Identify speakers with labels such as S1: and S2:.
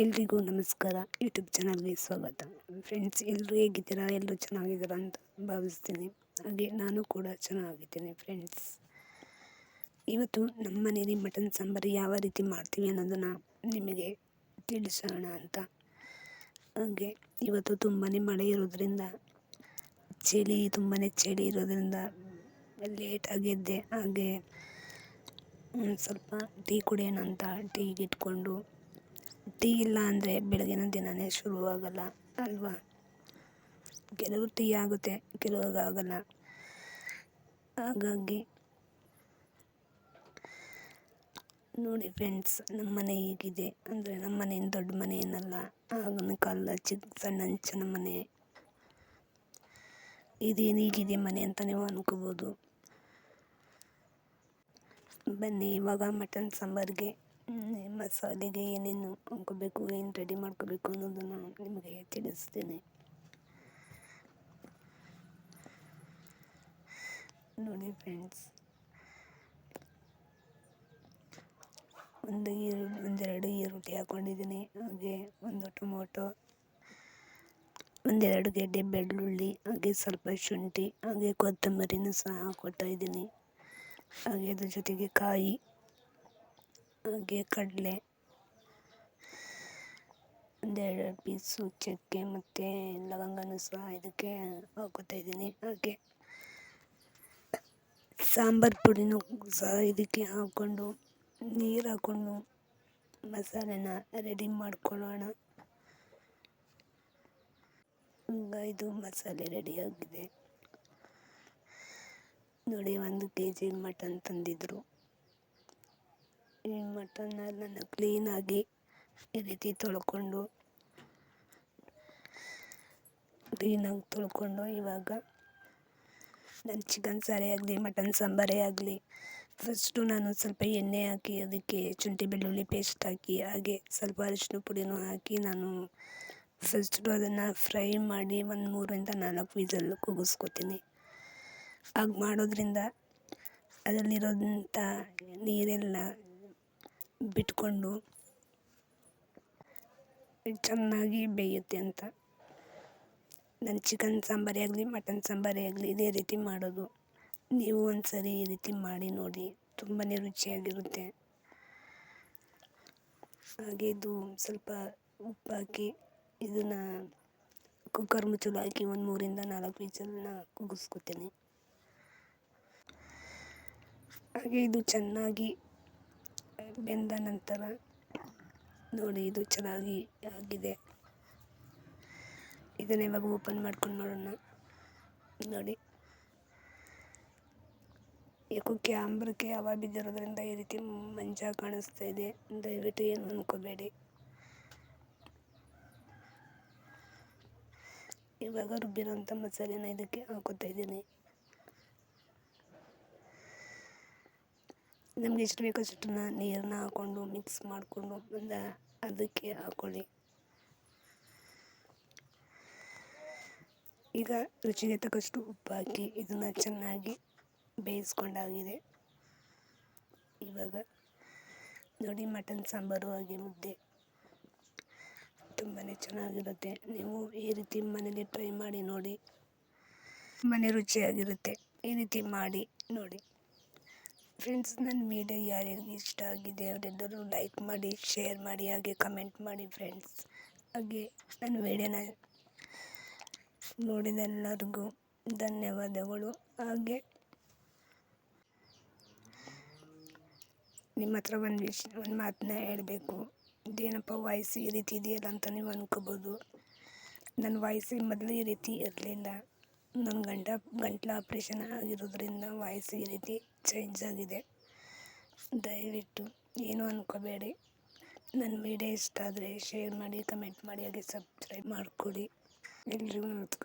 S1: ಎಲ್ರಿಗೂ ನಮಸ್ಕಾರ. ಯೂಟ್ಯೂಬ್ ಚಾನಲ್ಗೆ ಸ್ವಾಗತ. ಫ್ರೆಂಡ್ಸ್, ಎಲ್ಲರೂ ಹೇಗಿದ್ದೀರಾ? ಎಲ್ಲರೂ ಚೆನ್ನಾಗಿದ್ದೀರಾ ಅಂತ ಭಾವಿಸ್ತೀನಿ. ಹಾಗೆ ನಾನು ಕೂಡ ಚೆನ್ನಾಗಿದ್ದೀನಿ. ಫ್ರೆಂಡ್ಸ್, ಇವತ್ತು ನಮ್ಮ ಮನೇಲಿ ಮಟನ್ ಸಾಂಬಾರು ಯಾವ ರೀತಿ ಮಾಡ್ತೀವಿ ಅನ್ನೋದನ್ನು ನಿಮಗೆ ತಿಳಿಸೋಣ ಅಂತ. ಹಾಗೆ ಇವತ್ತು ತುಂಬಾ ಮಳೆ ಇರೋದ್ರಿಂದ, ಚಳಿ ಇರೋದ್ರಿಂದ ಲೇಟಾಗಿದ್ದೆ. ಹಾಗೆ ಸ್ವಲ್ಪ ಟೀ ಕುಡಿಯೋಣ ಅಂತ ಟೀಗೆ ಇಟ್ಕೊಂಡು, ಟೀ ಇಲ್ಲ ಅಂದರೆ ಬೆಳಗಿನ ದಿನವೇ ಶುರುವಾಗಲ್ಲ ಅಲ್ವಾ? ಕೆಲವರು ಟೀ ಆಗುತ್ತೆ, ಕೆಲವ್ರಿಗೆ ಆಗಲ್ಲ. ಹಾಗಾಗಿ ನೋಡಿ ಫ್ರೆಂಡ್ಸ್, ನಮ್ಮ ಮನೆ ಹೀಗಿದೆ. ಅಂದರೆ ನಮ್ಮ ಮನೆಯಿಂದ ದೊಡ್ಡ ಮನೆ ಏನಲ್ಲ, ಆಗಿನ ಕಾಲದ ಸಣ್ಣ ಹಂಚಿನ ಮನೆ. ಇದೇನು ಹೀಗಿದೆ ಮನೆ ಅಂತ ನೀವು ಅನ್ಕೋಬೋದು. ಬನ್ನಿ, ಇವಾಗ ಮಟನ್ ಸಾಂಬಾರಿಗೆ ಮಸಾಲೆಗೆ ಏನೇನು ಹಾಕೋಬೇಕು, ಏನು ರೆಡಿ ಮಾಡ್ಕೋಬೇಕು ಅನ್ನೋದನ್ನು ನಿಮಗೆ ತಿಳಿಸ್ತೀನಿ. ನೋಡಿ ಫ್ರೆಂಡ್ಸ್, ಒಂದೆರಡು ಈರುಳ್ಳಿ ಹಾಕ್ಕೊಂಡಿದ್ದೀನಿ. ಹಾಗೆ ಒಂದು ಟೊಮೊಟೊ, ಒಂದೆರಡು ಗೆಡ್ಡೆ ಬೆಳ್ಳುಳ್ಳಿ, ಹಾಗೆ ಸ್ವಲ್ಪ ಶುಂಠಿ, ಹಾಗೆ ಕೊತ್ತಂಬರಿನೂ ಸಹ ಹಾಕ್ಕೊತಾ ಇದ್ದೀನಿ. ಹಾಗೆ ಅದ್ರ ಜೊತೆಗೆ ಕಾಯಿ, ಹಾಗೆ ಕಡಲೆ, ಒಂದೆರಡು ಪೀಸು ಚಕ್ಕೆ ಮತ್ತು ಲವಂಗನೂ ಸಹ ಇದಕ್ಕೆ ಹಾಕೋತಾ ಇದ್ದೀನಿ. ಹಾಗೆ ಸಾಂಬಾರು ಪುಡಿನೂ ಸಹ ಇದಕ್ಕೆ ಹಾಕ್ಕೊಂಡು, ನೀರು ಹಾಕ್ಕೊಂಡು ಮಸಾಲೆನ ರೆಡಿ ಮಾಡ್ಕೊಳ್ಳೋಣ. ಈಗ ಇದು ಮಸಾಲೆ ರೆಡಿಯಾಗಿದೆ. ನೋಡಿ, 1 kg ಮಟನ್ ತಂದಿದ್ದರು. ಈ ಮಟನ್ನ ನಾನು ಕ್ಲೀನಾಗಿ ಈ ರೀತಿ ತೊಳ್ಕೊಂಡು ಇವಾಗ ನಾನು ಚಿಕನ್ ಸಾರೇ ಆಗಲಿ, ಮಟನ್ ಸಾಂಬಾರೇ ಆಗಲಿ, ಫಸ್ಟು ನಾನು ಸ್ವಲ್ಪ ಎಣ್ಣೆ ಹಾಕಿ ಅದಕ್ಕೆ ಶುಂಠಿ ಬೆಳ್ಳುಳ್ಳಿ ಪೇಸ್ಟ್ ಹಾಕಿ, ಹಾಗೆ ಸ್ವಲ್ಪ ಅರಿಶಿನ ಪುಡಿನೂ ಹಾಕಿ ನಾನು ಫಸ್ಟು ಅದನ್ನು ಫ್ರೈ ಮಾಡಿ 3 ರಿಂದ 4 ವಿಸಲ್ ಕೂಗಿಸ್ಕೊತೀನಿ. ಹಾಗೆ ಮಾಡೋದ್ರಿಂದ ಅದರಲ್ಲಿರೋಂಥ ನೀರೆಲ್ಲ ಬಿಟ್ಕೊಂಡು ಚೆನ್ನಾಗಿ ಬೇಯುತ್ತೆ ಅಂತ. ನಾನು ಚಿಕನ್ ಸಾಂಬಾರೇ ಆಗಲಿ, ಮಟನ್ ಸಾಂಬಾರೇ ಆಗಲಿ ಇದೇ ರೀತಿ ಮಾಡೋದು. ನೀವು ಒಂದ್ಸರಿ ಈ ರೀತಿ ಮಾಡಿ ನೋಡಿ, ತುಂಬಾ ರುಚಿಯಾಗಿರುತ್ತೆ. ಹಾಗೆ ಇದು ಸ್ವಲ್ಪ ಉಪ್ಪು ಹಾಕಿ ಇದನ್ನು ಕುಕ್ಕರ್ ಮುಚ್ಚಳ ಹಾಕಿ 3 ರಿಂದ 4 ವಿಸಲ್ನ ಕೂಗಿಸ್ಕೊತೀನಿ. ಹಾಗೆ ಇದು ಚೆನ್ನಾಗಿ ಬೆಂದ ನಂತರ ನೋಡಿ, ಇದು ಚೆನ್ನಾಗಿ ಆಗಿದೆ. ಇದನ್ನು ಇವಾಗ ಓಪನ್ ಮಾಡ್ಕೊಂಡು ನೋಡೋಣ. ನೋಡಿ, ಯಾಕೋ ಕ್ಯಾಮ್ರಕ್ಕೆ ಹವಾ ಬಿದ್ದಿರೋದ್ರಿಂದ ಈ ರೀತಿ ಮಂಜಾಗಿ ಕಾಣಿಸ್ತಾ ಇದೆ. ದಯವಿಟ್ಟು ಏನು ಅಂದ್ಕೋಬೇಡಿ. ಇವಾಗ ರುಬ್ಬಿರೋಂಥ ಮಸಾಲೆನ ಇದಕ್ಕೆ ಹಾಕೋತಾ ಇದ್ದೀನಿ. ನಮ್ಗೆ ಎಷ್ಟು ಬೇಕೋ ಅಷ್ಟನ್ನ ನೀರನ್ನ ಹಾಕ್ಕೊಂಡು ಮಿಕ್ಸ್ ಮಾಡಿಕೊಂಡು ಅದಕ್ಕೆ ಹಾಕ್ಕೊಳ್ಳಿ. ಈಗ ರುಚಿಗೆ ತಕ್ಕಷ್ಟು ಉಪ್ಪು ಹಾಕಿ ಇದನ್ನು ಚೆನ್ನಾಗಿ ಬೇಯಿಸ್ಕೊಂಡಾಗಿದೆ. ಇವಾಗ ನೋಡಿ, ಮಟನ್ ಸಾಂಬಾರು ಹಾಗೆ ಮುದ್ದೆ ತುಂಬಾ ಚೆನ್ನಾಗಿರುತ್ತೆ. ನೀವು ಈ ರೀತಿ ಮನೇಲಿ ಟ್ರೈ ಮಾಡಿ ನೋಡಿ, ತುಂಬಾ ರುಚಿಯಾಗಿರುತ್ತೆ. ಈ ರೀತಿ ಮಾಡಿ ನೋಡಿ ಫ್ರೆಂಡ್ಸ್. ನನ್ನ ವಿಡಿಯೋ ಯಾರ್ಯಾರಿಗೆ ಇಷ್ಟ ಆಗಿದೆ ಅವರೆಲ್ಲರೂ ಲೈಕ್ ಮಾಡಿ, ಶೇರ್ ಮಾಡಿ, ಹಾಗೆ ಕಮೆಂಟ್ ಮಾಡಿ ಫ್ರೆಂಡ್ಸ್. ಹಾಗೆ ನನ್ನ ವಿಡಿಯೋನ ನೋಡಿದೆಲ್ಲರಿಗೂ ಧನ್ಯವಾದಗಳು. ಹಾಗೆ ನಿಮ್ಮ ಹತ್ರ ಒಂದು ಮಾತನ್ನ ಹೇಳಬೇಕು. ಇದೇನಪ್ಪ ವಾಯ್ಸ್ ಈ ರೀತಿ ಇದೆಯಲ್ಲ ಅಂತ ನೀವು ಅನ್ಕೋಬೋದು. ನನ್ನ ವಾಯ್ಸ್ ಮೊದಲು ಈ ರೀತಿ ಇರಲಿಲ್ಲ. ನನ್ನ ಗಂಟ್ಲು ಆಪ್ರೇಷನ್ ಆಗಿರೋದ್ರಿಂದ ವಾಯ್ಸ್ ಈ ರೀತಿ ಚೇಂಜ್ ಆಗಿದೆ. ದಯವಿಟ್ಟು ಏನೂ ಅಂದ್ಕೋಬೇಡಿ. ನನ್ನ ವಿಡಿಯೋ ಇಷ್ಟ ಆದರೆ ಶೇರ್ ಮಾಡಿ, ಕಮೆಂಟ್ ಮಾಡಿ, ಹಾಗೆ ಸಬ್ಸ್ಕ್ರೈಬ್ ಮಾಡ್ಕೊಳ್ಳಿ. ಎಲ್ರಿಗೂ ನಮಸ್ಕಾರ.